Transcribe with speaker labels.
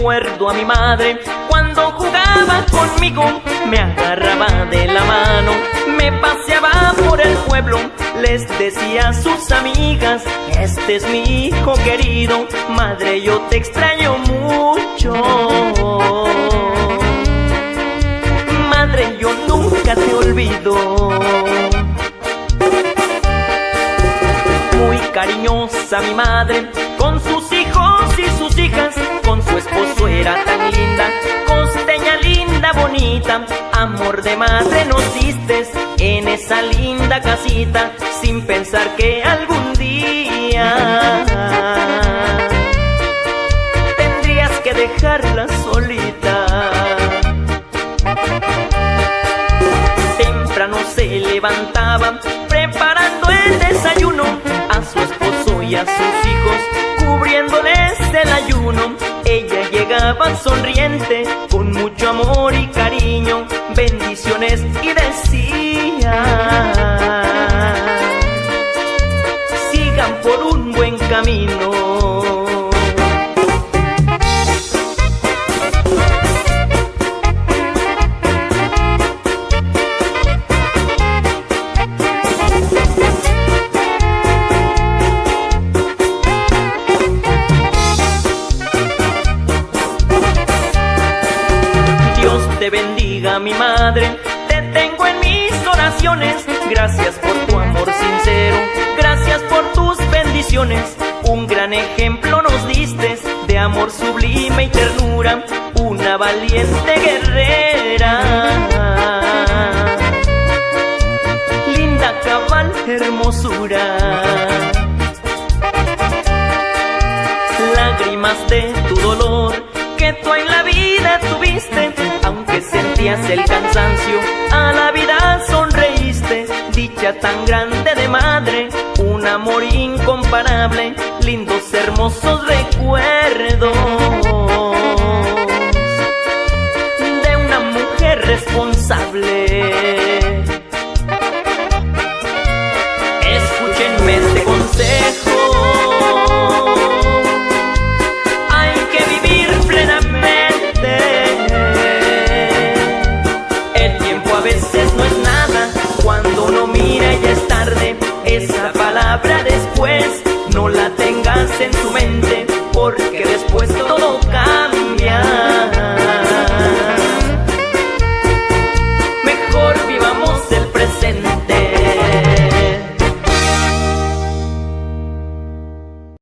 Speaker 1: recuerdo a mi madre cuando jugaba conmigo, me agarraba de la mano, me paseaba por el pueblo, les decía a sus amigas: este es mi hijo querido, madre, yo te extraño mucho. Madre, yo nunca te olvido. Muy cariñosa mi madre, con sus hijos y sus hijas, con su esposo era tan linda, costeña linda, bonita. Amor de madre nos diste en esa linda casita, sin pensar que algún día tendrías que dejarla solita. Temprano se levantaba preparando el desayuno a su esposo y a sus hijos, cubriéndoles el ayuno. Ella llegaba sonriente, con mucho amor y cariño, bendiciones, y decía: sigan por un buen camino. Te bendiga mi madre, te tengo en mis oraciones. Gracias por tu amor sincero, gracias por tus bendiciones. Un gran ejemplo nos diste de amor sublime y ternura, una valiente guerrera. Linda, cabal, hermosura. Lágrimas de tu dolor que tú en la vida tuviste, aunque sentías el cansancio, a la vida sonreíste. Dicha tan grande de madre, un amor incomparable, lindos, hermosos recuerdos de una mujer responsable. Escúchenme este consejo: no es nada cuando uno mira y ya es tarde. Esa palabra después no la tengas en tu mente, porque después todo cambia.